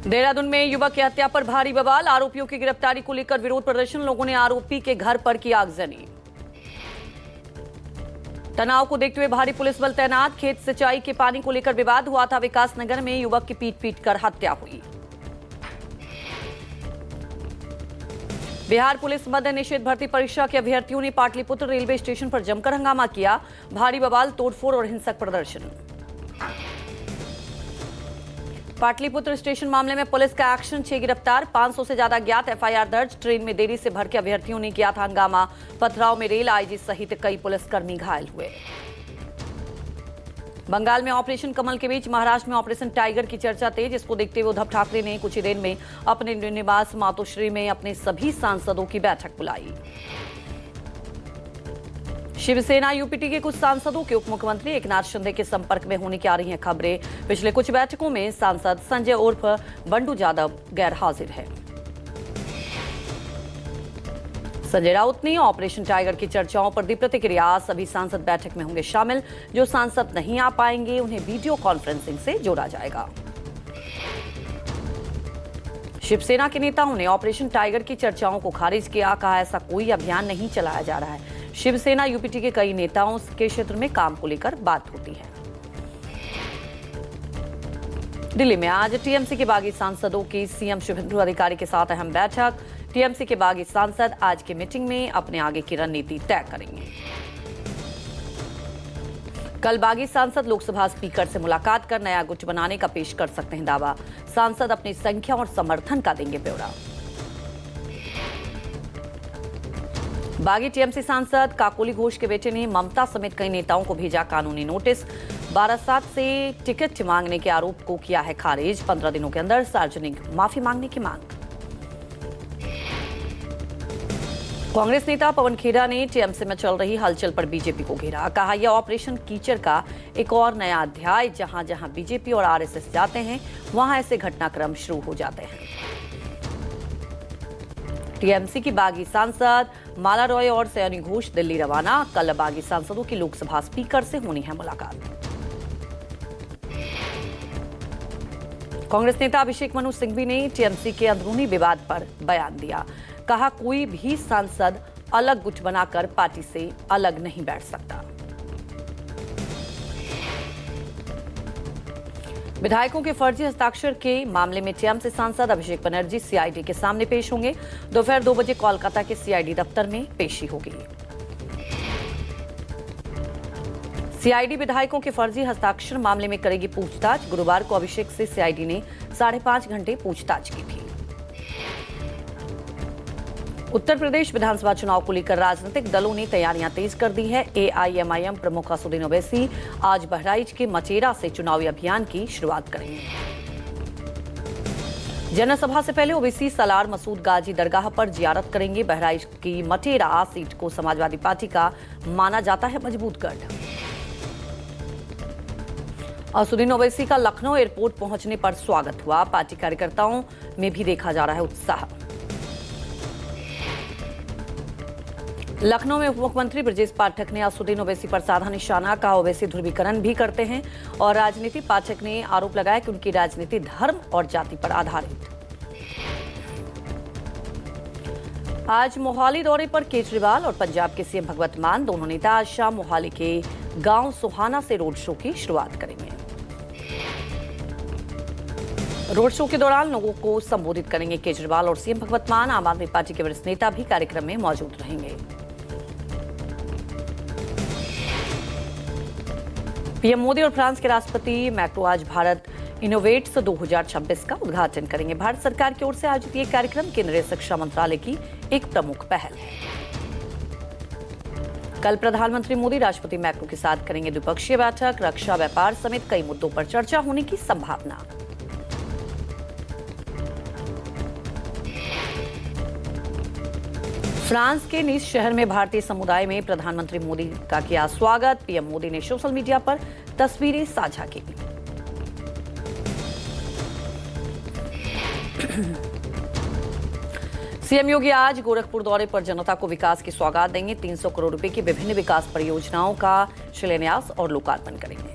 देहरादून में युवक की हत्या पर भारी बवाल। आरोपियों की गिरफ्तारी को लेकर विरोध प्रदर्शन। लोगों ने आरोपी के घर पर की आगजनी। तनाव को देखते हुए भारी पुलिस बल तैनात। खेत सिंचाई के पानी को लेकर विवाद हुआ था। विकासनगर में युवक की पीट कर हत्या हुई। बिहार पुलिस मद्य निषेध भर्ती परीक्षा के अभ्यर्थियों ने पाटलिपुत्र रेलवे स्टेशन पर जमकर हंगामा किया। भारी बवाल, तोड़फोड़ और हिंसक प्रदर्शन। पाटलिपुत्र स्टेशन मामले में पुलिस का एक्शन, 6 गिरफ्तार, 500 से ज्यादा ज्ञात, एफआईआर दर्ज। ट्रेन में देरी से भर के अभ्यर्थियों ने किया था हंगामा। पथराव में रेल आईजी सहित कई पुलिसकर्मी घायल हुए। बंगाल में ऑपरेशन कमल के बीच महाराष्ट्र में ऑपरेशन टाइगर की चर्चा तेज। इसको देखते हुए उद्धव ठाकरे ने कुछ ही देर में अपने निवास मातोश्री में अपने सभी सांसदों की बैठक बुलाई। शिवसेना यूपीटी के कुछ सांसदों के उप मुख्यमंत्री एकनाथ शिंदे के संपर्क में होने की आ रही हैं खबरें। पिछले कुछ बैठकों में सांसद संजय उर्फ बंडू यादव गैर हाजिर है। संजय राउत ने ऑपरेशन टाइगर की चर्चाओं पर दी प्रतिक्रिया। सभी सांसद बैठक में होंगे शामिल। जो सांसद नहीं आ पाएंगे उन्हें वीडियो कॉन्फ्रेंसिंग से जोड़ा जाएगा। शिवसेना के नेताओं ने ऑपरेशन टाइगर की चर्चाओं को खारिज किया। कहा, ऐसा कोई अभियान नहीं चलाया जा रहा है। शिवसेना यूपीटी के कई नेताओं के क्षेत्र में काम को लेकर बात होती है। दिल्ली में आज टीएमसी के बागी सांसदों की सीएम शुभेंदु अधिकारी के साथ अहम बैठक। टीएमसी के बागी सांसद आज की मीटिंग में अपने आगे की रणनीति तय करेंगे। कल बागी सांसद लोकसभा स्पीकर से मुलाकात कर नया गुट बनाने का पेश कर सकते हैं दावा। सांसद अपनी संख्या और समर्थन का देंगे ब्यौरा। बागी टीएमसी सांसद काकोली घोष के बेटे ने ममता समेत कई नेताओं को भेजा कानूनी नोटिस। बारासात से टिकट मांगने के आरोप को किया है खारिज। 15 दिनों के अंदर सार्वजनिक माफी मांगने की मांग। कांग्रेस नेता पवन खेड़ा ने टीएमसी में चल रही हलचल पर बीजेपी को घेरा। कहा, यह ऑपरेशन कीचड़ का एक और नया अध्याय। जहां जहां बीजेपी और आरएसएस जाते हैं वहां ऐसे घटनाक्रम शुरू हो जाते हैं। टीएमसी की बागी सांसद माला रॉय और सयानी घोष दिल्ली रवाना। कल बागी सांसदों की लोकसभा स्पीकर से होनी है मुलाकात। कांग्रेस नेता अभिषेक मनु सिंघवी ने टीएमसी के अंदरूनी विवाद पर बयान दिया। कहा, कोई भी सांसद अलग गुट बनाकर पार्टी से अलग नहीं बैठ सकता। विधायकों के फर्जी हस्ताक्षर के मामले में टीएमसी सांसद अभिषेक बनर्जी सीआईडी के सामने पेश होंगे। दोपहर 2 बजे कोलकाता के सीआईडी दफ्तर में पेशी होगी। सीआईडी विधायकों के फर्जी हस्ताक्षर मामले में करेगी पूछताछ। गुरुवार को अभिषेक से सीआईडी ने 5.5 घंटे पूछताछ की थी। उत्तर प्रदेश विधानसभा चुनाव को लेकर राजनीतिक दलों ने तैयारियां तेज कर दी है। एआईएमआईएम प्रमुख असदुद्दीन ओवैसी आज बहराइच के मचेरा से चुनावी अभियान की शुरुआत करेंगे। जनसभा से पहले ओवैसी सलार मसूद गाजी दरगाह पर जियारत करेंगे। बहराइच की मटेरा सीट को समाजवादी पार्टी का माना जाता है मजबूत गढ़। असदुद्दीन ओवैसी का लखनऊ एयरपोर्ट पहुंचने पर स्वागत हुआ। पार्टी कार्यकर्ताओं में भी देखा जा रहा है उत्साह। लखनऊ में उप मुख्यमंत्री ब्रजेश पाठक ने असदुद्दीन ओवैसी पर साधा निशाना। कहा, ओवैसी ध्रुवीकरण भी करते हैं और राजनीति। पाठक ने आरोप लगाया कि उनकी राजनीति धर्म और जाति पर आधारित। आज मोहाली दौरे पर केजरीवाल और पंजाब के सीएम भगवंत मान दोनों नेता आज शाम मोहाली के गांव सुहाना से रोड शो की शुरुआत करेंगे। रोड शो के दौरान लोगों को संबोधित करेंगे केजरीवाल और सीएम भगवंत मान। आम आदमी पार्टी के वरिष्ठ नेता भी कार्यक्रम में मौजूद रहेंगे। पीएम मोदी और फ्रांस के राष्ट्रपति मैक्रो आज भारत इनोवेट्स 2026 का उद्घाटन करेंगे। भारत सरकार की ओर से आयोजित ये कार्यक्रम केंद्रीय शिक्षा मंत्रालय की एक प्रमुख पहल है। कल प्रधानमंत्री मोदी राष्ट्रपति मैक्रो के साथ करेंगे द्विपक्षीय बैठक। रक्षा, व्यापार समेत कई मुद्दों पर चर्चा होने की संभावना। फ्रांस के नीस शहर में भारतीय समुदाय में प्रधानमंत्री मोदी का किया स्वागत। पीएम मोदी ने सोशल मीडिया पर तस्वीरें साझा की। सीएम योगी आज गोरखपुर दौरे पर जनता को विकास की सौगात देंगे। 300 करोड़ रुपए की विभिन्न विकास परियोजनाओं का शिलान्यास और लोकार्पण करेंगे।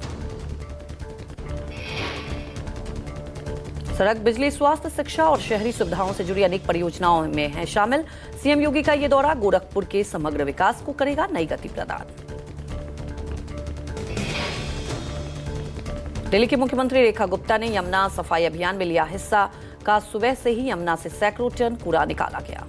सड़क, बिजली, स्वास्थ्य, शिक्षा और शहरी सुविधाओं से जुड़ी अनेक परियोजनाओं में है शामिल। सीएम योगी का ये दौरा गोरखपुर के समग्र विकास को करेगा नई गति प्रदान। दिल्ली की मुख्यमंत्री रेखा गुप्ता ने यमुना सफाई अभियान में लिया हिस्सा। कहा, सुबह से ही यमुना से सैकड़ों टन कूड़ा निकाला गया।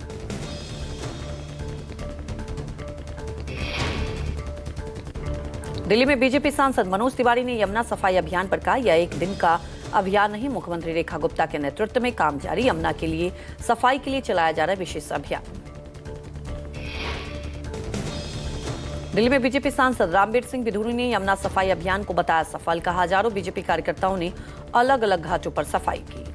दिल्ली में बीजेपी सांसद मनोज तिवारी ने यमुना सफाई अभियान पर कहा, यह एक दिन का अभियान नहीं, मुख्यमंत्री रेखा गुप्ता के नेतृत्व में काम जारी। यमुना के लिए सफाई के लिए चलाया जा रहा है विशेष अभियान। दिल्ली में बीजेपी सांसद रामवीर सिंह बिधूरी ने यमुना सफाई अभियान को बताया सफल। कहा, हजारों बीजेपी कार्यकर्ताओं ने अलग अलग घाटों पर सफाई की।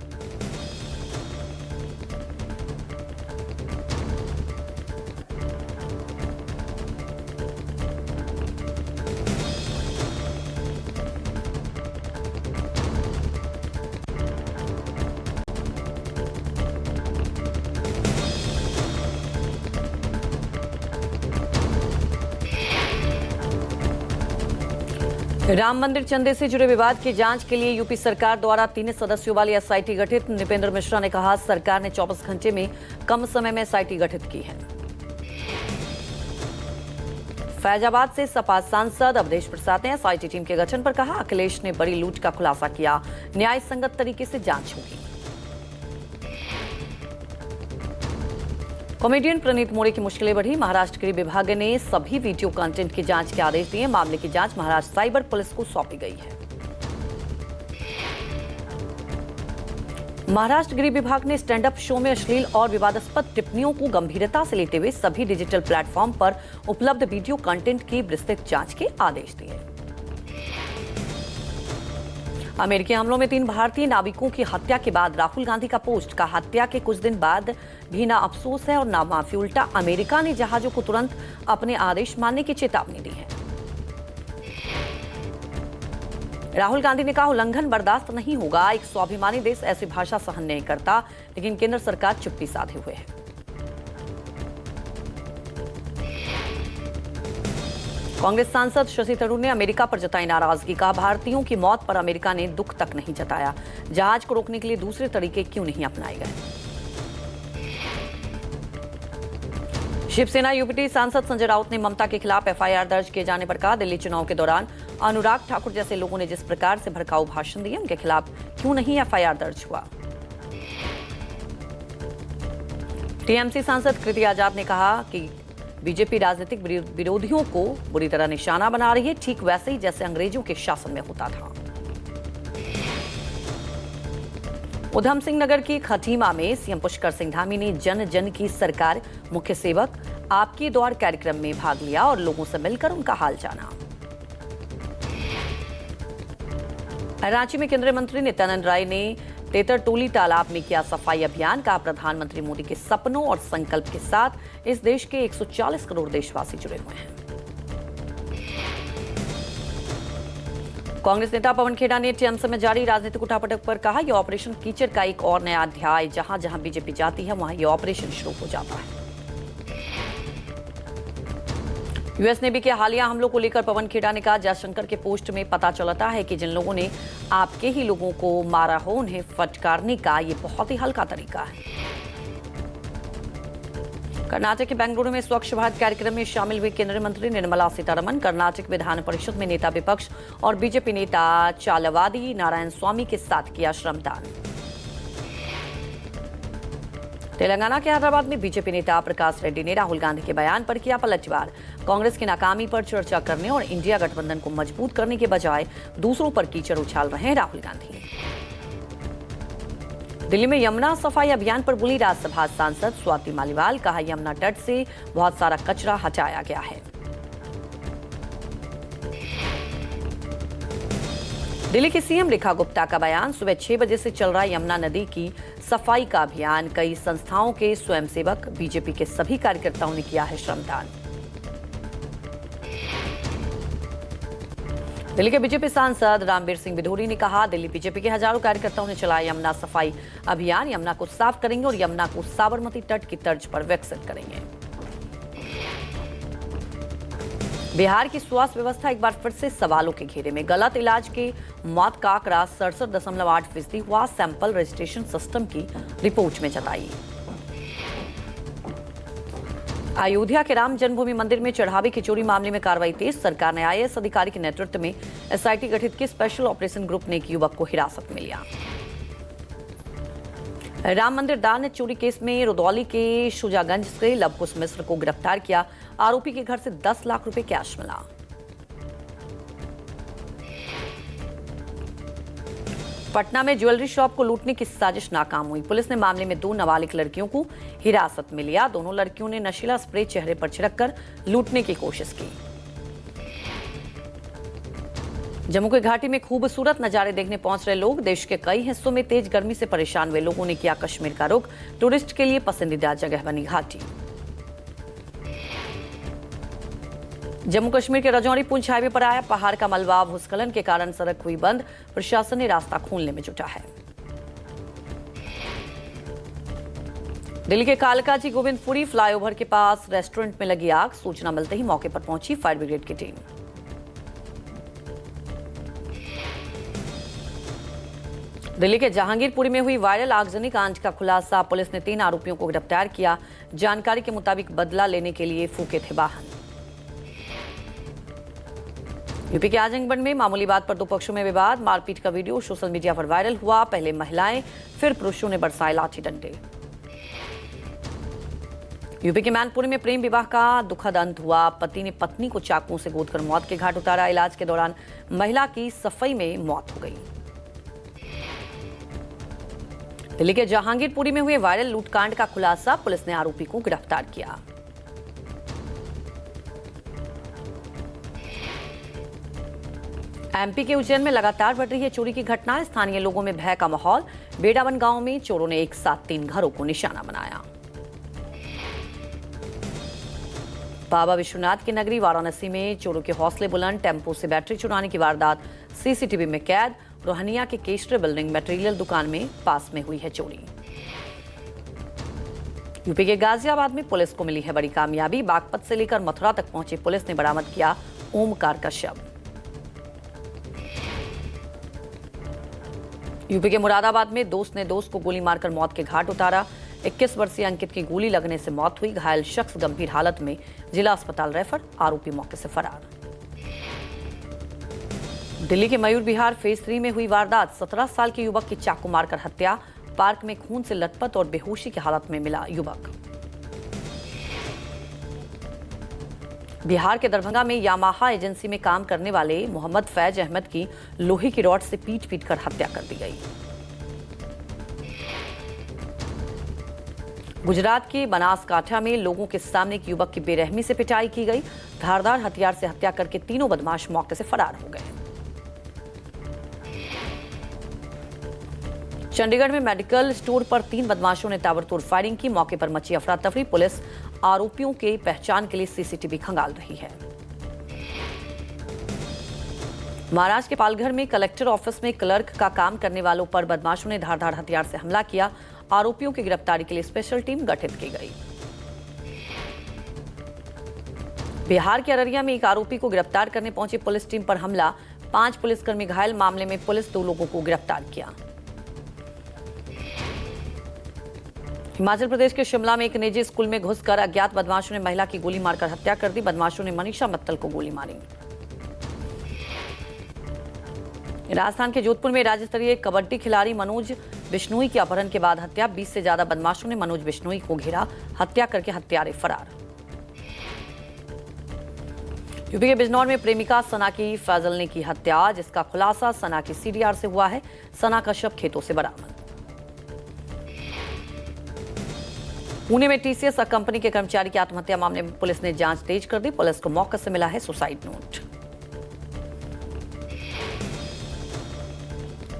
राम मंदिर चंदे से जुड़े विवाद की जांच के लिए यूपी सरकार द्वारा 3 सदस्यों वाली एसआईटी गठित। नृपेंद्र मिश्रा ने कहा, सरकार ने 24 घंटे में कम समय में एसआईटी गठित की है। फैजाबाद से सपा सांसद अवधेश प्रसाद ने एसआईटी टीम के गठन पर कहा, अखिलेश ने बड़ी लूट का खुलासा किया, न्याय संगत तरीके से जांच होगी। कॉमेडियन प्रणीत मोरे की मुश्किलें बढ़ी। महाराष्ट्र गृह विभाग ने सभी वीडियो कंटेंट की जांच के आदेश दिए। मामले की जांच महाराष्ट्र साइबर पुलिस को सौंपी गई है। महाराष्ट्र गृह विभाग ने स्टैंड अप शो में अश्लील और विवादास्पद टिप्पणियों को गंभीरता से लेते हुए सभी डिजिटल प्लेटफॉर्म पर उपलब्ध वीडियो कंटेंट की विस्तृत जांच के आदेश दिए। अमेरिकी हमलों में 3 भारतीय नाविकों की हत्या के बाद राहुल गांधी का पोस्ट। का हत्या के कुछ दिन बाद भी ना अफसोस है और ना माफी, उल्टा अमेरिका ने जहाजों को तुरंत अपने आदेश मानने की चेतावनी दी है। राहुल गांधी ने कहा, उल्लंघन बर्दाश्त नहीं होगा। एक स्वाभिमानी देश ऐसी भाषा सहन नहीं करता, लेकिन केंद्र सरकार चुप्पी साधे हुए है। कांग्रेस सांसद शशि थरूर ने अमेरिका पर जताई नाराजगी। कहा, भारतीयों की मौत पर अमेरिका ने दुख तक नहीं जताया। जहाज को रोकने के लिए दूसरे तरीके क्यों नहीं अपनाए गए। शिवसेना यूपीटी सांसद संजय राउत ने ममता के खिलाफ एफआईआर दर्ज किए जाने पर कहा, दिल्ली चुनाव के दौरान अनुराग ठाकुर जैसे लोगों ने जिस प्रकार से भड़काऊ भाषण दिए, उनके खिलाफ क्यों नहीं एफआईआर दर्ज हुआ। टीएमसी सांसद कृति आजाद ने कहा कि बीजेपी राजनीतिक विरोधियों को बुरी तरह निशाना बना रही है, ठीक वैसे ही जैसे अंग्रेजों के शासन में होता था। उधम सिंह नगर की खटीमा में सीएम पुष्कर सिंह धामी ने जन जन की सरकार मुख्य सेवक आपकी द्वार कार्यक्रम में भाग लिया और लोगों से मिलकर उनका हाल जाना। रांची में केंद्रीय मंत्री नित्यानंद राय ने तेतरटोली तालाब में किया सफाई अभियान। का प्रधानमंत्री मोदी के सपनों और संकल्प के साथ इस देश के 140 करोड़ देशवासी जुड़े हुए हैं। कांग्रेस नेता पवन खेड़ा ने टीएमसी में जारी राजनीतिक उठापटक पर कहा, यह ऑपरेशन कीचड़ का एक और नया अध्याय। जहां जहां बीजेपी जाती है वहां यह ऑपरेशन शुरू हो जाता है। यूएस नेवी के हालिया हमलों को लेकर पवन खेड़ा ने कहा, जयशंकर के पोस्ट में पता चलता है कि जिन लोगों ने आपके ही लोगों को मारा हो, उन्हें फटकारने का ये बहुत ही हल्का तरीका है। कर्नाटक के बेंगलुरु में स्वच्छ भारत कार्यक्रम में शामिल हुई केंद्रीय मंत्री निर्मला सीतारमण। कर्नाटक विधान परिषद में नेता विपक्ष और बीजेपी नेता चालवादी नारायण स्वामी के साथ किया श्रमदान। तेलंगाना के हैदराबाद में बीजेपी नेता प्रकाश रेड्डी ने राहुल गांधी के बयान पर किया पलटवार। कांग्रेस की नाकामी पर चर्चा करने और इंडिया गठबंधन को मजबूत करने के बजाय दूसरों पर कीचड़ उछाल रहे हैं राहुल गांधी। दिल्ली में यमुना सफाई अभियान पर बोली राज्यसभा सांसद स्वाति मालीवाल। कहा, यमुना तट से बहुत सारा कचरा हटाया गया है। दिल्ली की सीएम रेखा गुप्ता का बयान। सुबह 6 बजे से चल रहा यमुना नदी की सफाई का अभियान। कई संस्थाओं के स्वयंसेवक, बीजेपी के सभी कार्यकर्ताओं ने किया है श्रमदान। दिल्ली के बीजेपी सांसद रामवीर सिंह बिधूरी ने कहा, दिल्ली बीजेपी के हजारों कार्यकर्ताओं ने चलाया यमुना सफाई अभियान। यमुना को साफ करेंगे और यमुना को साबरमती तट की तर्ज पर विकसित करेंगे। बिहार की स्वास्थ्य व्यवस्था एक बार फिर से सवालों के घेरे में। गलत इलाज के मौत का आंकड़ा 67.8% हुआ, सैंपल रजिस्ट्रेशन सिस्टम की रिपोर्ट में जताई। अयोध्या के राम जन्मभूमि मंदिर में चढ़ावे की चोरी मामले में कार्रवाई तेज। सरकार ने आईएएस अधिकारी के नेतृत्व में एसआईटी गठित की। स्पेशल ऑपरेशन ग्रुप ने एक युवक को हिरासत में लिया। राम मंदिर दान चोरी केस में रुदौली के शुजागंज से लवकुश मिश्र को गिरफ्तार किया। आरोपी के घर से 10 लाख रुपए कैश मिला। पटना में ज्वेलरी शॉप को लूटने की साजिश नाकाम हुई। पुलिस ने मामले में 2 नाबालिग लड़कियों को हिरासत में लिया। दोनों लड़कियों ने नशीला स्प्रे चेहरे पर छिड़ककर लूटने की कोशिश की। जम्मू के घाटी में खूबसूरत नजारे देखने पहुंच रहे लोग। देश के कई हिस्सों में तेज गर्मी से परेशान हुए लोगों ने किया कश्मीर का रुख। टूरिस्ट के लिए पसंदीदा जगह बनी घाटी। जम्मू कश्मीर के राजौरी पुंछ हाईवे पर आया पहाड़ का मलबा। भूस्खलन के कारण सड़क हुई बंद। प्रशासन ने रास्ता खोलने में जुटा है। दिल्ली के कालकाजी गोविंदपुरी फ्लाईओवर के पास रेस्टोरेंट में लगी आग। सूचना मिलते ही मौके पर पहुंची फायर ब्रिगेड की टीम। दिल्ली के जहांगीरपुरी में हुई वायरल आगजनी कांड का खुलासा। पुलिस ने 3 आरोपियों को गिरफ्तार किया। जानकारी के मुताबिक बदला लेने के लिए फूके थे वाहन। यूपी के आजमगढ़ में मामूली बात पर 2 पक्षों में विवाद। मारपीट का वीडियो सोशल मीडिया पर वायरल हुआ। पहले महिलाएं फिर पुरुषों ने बरसाए लाठी डंडे। यूपी के मैनपुरी में प्रेम विवाह का दुखद अंत हुआ। पति ने पत्नी को चाकुओं से गोदकर मौत के घाट उतारा। इलाज के दौरान महिला की सफाई में मौत हो गई। दिल्ली के जहांगीरपुरी में हुए वायरल लूटकांड का खुलासा। पुलिस ने आरोपी को गिरफ्तार किया। एमपी के उज्जैन में लगातार बढ़ रही है चोरी की घटना। स्थानीय लोगों में भय का माहौल। बेडावन गांव में चोरों ने एक साथ 3 घरों को निशाना बनाया। बाबा विश्वनाथ की नगरी वाराणसी में चोरों के हौसले बुलंद। टेम्पो से बैटरी चुराने की वारदात सीसीटीवी में कैद। रोहनिया के केशरी बिल्डिंग मटेरियल दुकान में पास में हुई है चोरी। यूपी के गाजियाबाद में पुलिस को मिली है बड़ी कामयाबी। बागपत से लेकर मथुरा तक पहुंची पुलिस ने बरामद किया ओमकार का शव। यूपी के मुरादाबाद में दोस्त ने दोस्त को गोली मारकर मौत के घाट उतारा। 21 वर्षीय अंकित की गोली लगने से मौत हुई। घायल शख्स गंभीर हालत में जिला अस्पताल रेफर। आरोपी मौके से फरार। दिल्ली के मयूर विहार फेज 3 में हुई वारदात। 17 साल के युवक की चाकू मारकर हत्या। पार्क में खून से लथपथ और बेहोशी की हालत में मिला युवक। बिहार के दरभंगा में यामाहा एजेंसी में काम करने वाले मोहम्मद फैज अहमद की लोहे की रॉड से पीट कर हत्या कर दी गई। गुजरात के बनासकांठा में लोगों के सामने एक युवक की बेरहमी से पिटाई की गई। धारदार हथियार से हत्या करके तीनों बदमाश मौके से फरार हो गए। चंडीगढ़ में मेडिकल स्टोर पर 3 बदमाशों ने ताबड़तोड़ फायरिंग की। मौके पर मची अफरा तफरी। पुलिस आरोपियों के पहचान के लिए सीसीटीवी खंगाल रही है। महाराष्ट्र के पालघर में कलेक्टर ऑफिस में क्लर्क का काम करने वालों पर बदमाशों ने धारदार हथियार से हमला किया। आरोपियों की गिरफ्तारी के लिए स्पेशल टीम गठित की गई। बिहार के अररिया में एक आरोपी को गिरफ्तार करने पहुंची पुलिस टीम पर हमला। 5 पुलिसकर्मी घायल। मामले में पुलिस 2 लोगों को गिरफ्तार किया। हिमाचल प्रदेश के शिमला में एक निजी स्कूल में घुसकर अज्ञात बदमाशों ने महिला की गोली मारकर हत्या कर दी। बदमाशों ने मनीषा मित्तल को गोली मारी। राजस्थान के जोधपुर में राज्य स्तरीय कबड्डी खिलाड़ी मनोज बिश्नोई की अपहरण के बाद हत्या। 20 से ज्यादा बदमाशों ने मनोज बिश्नोई को घेरा। हत्या करके हत्यारे फरार। यूपी के बिजनौर में प्रेमिका सना की फैजल ने की हत्या, जिसका खुलासा सना की सीडीआर से हुआ है। सना का शव खेतों से बरामद। पुणे में टीसीएस कंपनी के कर्मचारी की आत्महत्या मामले में पुलिस ने जांच तेज कर दी। पुलिस को मौके से मिला है सुसाइड नोट।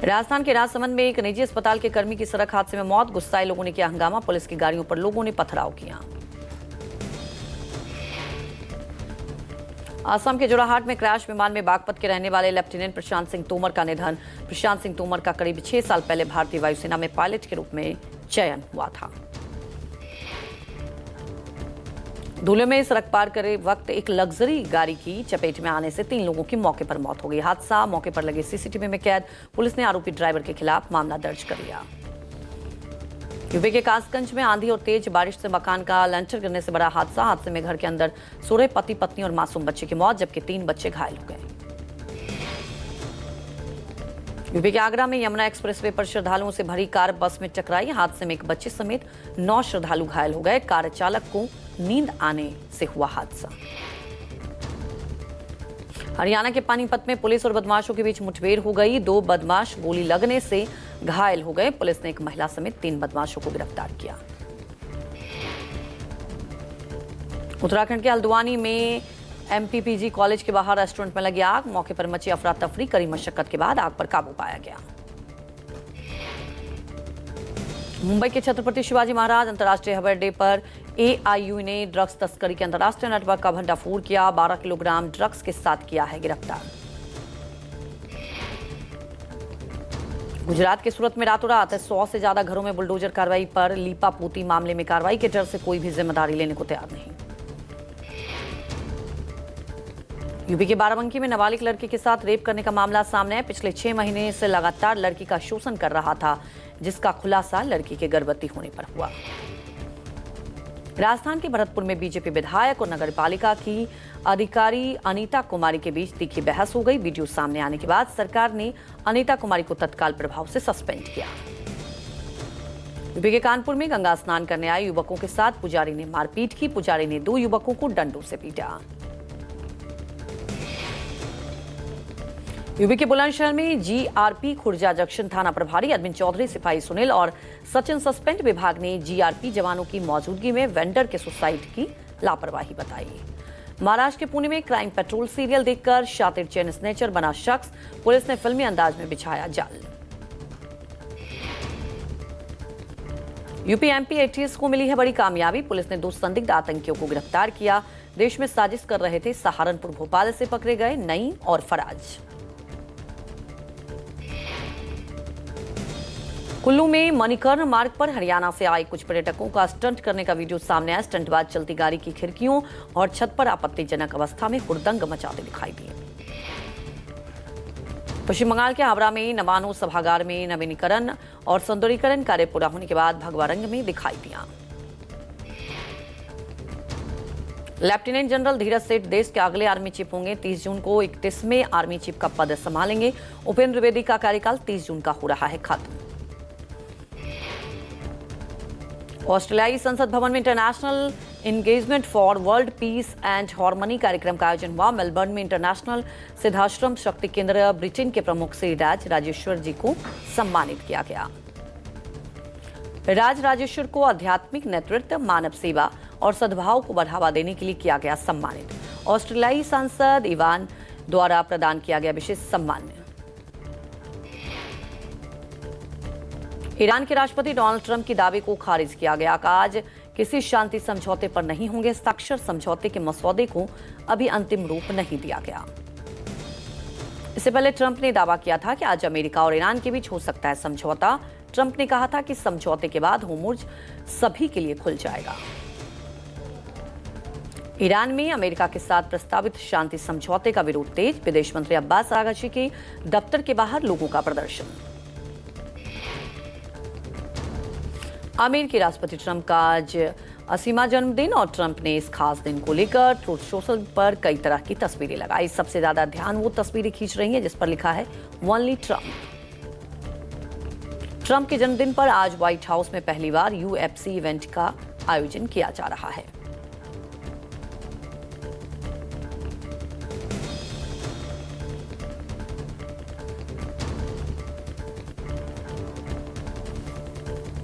राजस्थान के राजसमंद में एक निजी अस्पताल के कर्मी की सड़क हादसे में मौत। गुस्साए लोगों ने किया हंगामा। पुलिस की गाड़ियों पर लोगों ने पथराव किया। असम के जोराहाट में क्रैश विमान में बागपत के रहने वाले लेफ्टिनेंट प्रशांत सिंह तोमर का निधन। प्रशांत सिंह तोमर का करीब 6 साल पहले भारतीय वायुसेना में पायलट के रूप में चयन हुआ था। धुले में सड़क पार करे वक्त एक लग्जरी गाड़ी की चपेट में आने से 3 लोगों की मौके पर मौत हो गई। हादसा मौके पर लगे सीसीटीवी में कैद। पुलिस ने आरोपी ड्राइवर के खिलाफ मामला दर्ज कर लिया। यूपी के कासगंज में आंधी और तेज बारिश से मकान का लेंटर गिरने से बड़ा हादसा। हादसे में घर के अंदर सो रहे पति पत्नी और मासूम बच्चे की मौत, जबकि 3 बच्चे घायल हो गए। यूपी के आगरा में यमुना एक्सप्रेसवे पर श्रद्धालुओं से भरी कार बस में टकराई। हादसे में एक बच्चे समेत 9 श्रद्धालु घायल हो गए। कार चालक को नींद आने से हुआ हादसा। हरियाणा के पानीपत में पुलिस और बदमाशों के बीच मुठभेड़ हो गई। 2 बदमाश गोली लगने से घायल हो गए। पुलिस ने एक महिला समेत 3 बदमाशों को गिरफ्तार किया। उत्तराखंड के हल्द्वानी में एमपीपीजी कॉलेज के बाहर रेस्टोरेंट में लगी आग। मौके पर मची अफरा तफरी। कड़ी मशक्कत के बाद आग पर काबू पाया गया। मुंबई के छत्रपति शिवाजी महाराज अंतर्राष्ट्रीय हवाई अड्डे पर एआईयू ने ड्रग्स तस्करी के अंतर्राष्ट्रीय नेटवर्क का भंडाफोड़ किया। 12 किलोग्राम ड्रग्स के साथ किया है गिरफ्तार। गुजरात के सूरत में रातों रात 100 से ज्यादा घरों में बुलडोजर कार्रवाई पर लीपापोती मामले में कार्रवाई के डर से कोई भी जिम्मेदारी लेने को तैयार नहीं। यूपी के बाराबंकी में नाबालिग लड़की के साथ रेप करने का मामला सामने है। पिछले 6 महीने से लगातार लड़की का शोषण कर रहा था, जिसका खुलासा लड़की के गर्भवती होने पर हुआ। राजस्थान के भरतपुर में बीजेपी विधायक और नगर पालिका की अधिकारी अनीता कुमारी के बीच तीखी बहस हो गई। वीडियो सामने आने के बाद सरकार ने अनीता कुमारी को तत्काल प्रभाव से सस्पेंड किया। यूपी के कानपुर में गंगा स्नान करने आए युवकों के साथ पुजारी ने मारपीट की। पुजारी ने 2 युवकों को डंडों से पीटा। यूपी के बुलंदशहर में जीआरपी खुर्जा जंक्शन थाना प्रभारी अरविंद चौधरी, सिपाही सुनील और सचिन सस्पेंड। विभाग ने जीआरपी जवानों की मौजूदगी में वेंडर के सुसाइड की लापरवाही बताई। महाराष्ट्र के पुणे में क्राइम पेट्रोल सीरियल देखकर शातिर चेन स्नेचर बना शख्स। पुलिस ने फिल्मी अंदाज में बिछाया जाल। यूपी एमपी एटीएस को मिली है बड़ी कामयाबी। पुलिस ने 2 संदिग्ध आतंकियों को गिरफ्तार किया। देश में साजिश कर रहे थे। सहारनपुर भोपाल से पकड़े गए नईम और फराज। कुल्लू में मणिकर्ण मार्ग पर हरियाणा से आए कुछ पर्यटकों का स्टंट करने का वीडियो सामने आया। स्टंटबाज चलती गाड़ी की खिड़कियों और छत पर आपत्तिजनक अवस्था में हुड़दंग मचाते दिखाई दिए। पश्चिम बंगाल के हावड़ा में नवानो सभागार में नवीनीकरण और सौंदर्यीकरण कार्य पूरा होने के बाद भगवा रंग में दिखाई दिया। लेफ्टिनेंट जनरल धीरज सेठ देश के अगले आर्मी चीफ होंगे। 30 जून को 31वें आर्मी चीफ का पद संभालेंगे। उपेंद्र द्विवेदी का कार्यकाल 30 जून का हो रहा है खत्म। ऑस्ट्रेलियाई संसद भवन में international engagement for world peace and harmony कार्यक्रम का आयोजन हुआ। मेलबर्न में इंटरनेशनल सिद्धाश्रम शक्ति केंद्र ब्रिटेन के प्रमुख श्री राज राजेश्वर जी को सम्मानित किया गया। राज राजेश्वर को आध्यात्मिक नेतृत्व, मानव सेवा और सद्भाव को बढ़ावा देने के लिए किया गया सम्मानित। ऑस्ट्रेलियाई सांसद इवान द्वारा प्रदान किया गया विशेष सम्मान। ईरान के राष्ट्रपति डोनाल्ड ट्रंप के दावे को खारिज किया गया। आज किसी शांति समझौते पर नहीं होंगे हस्ताक्षर। समझौते के मसौदे को अभी अंतिम रूप नहीं दिया गया। इससे पहले ट्रंप ने दावा किया था कि आज अमेरिका और ईरान के बीच हो सकता है समझौता। ट्रंप ने कहा था कि समझौते के बाद होर्मुज सभी के लिए खुल जाएगा। ईरान में अमेरिका के साथ प्रस्तावित शांति समझौते का विरोध तेज। विदेश मंत्री अब्बास आगाची के दफ्तर के बाहर लोगों का प्रदर्शन। अमेरिकी राष्ट्रपति ट्रंप का आज 80वां जन्मदिन और ट्रंप ने इस खास दिन को लेकर ट्रूथ सोशल पर कई तरह की तस्वीरें लगाई। सबसे ज्यादा ध्यान वो तस्वीरें खींच रही हैं जिस पर लिखा है ओनली ट्रंप। ट्रंप के जन्मदिन पर आज व्हाइट हाउस में पहली बार यूएफसी इवेंट का आयोजन किया जा रहा है।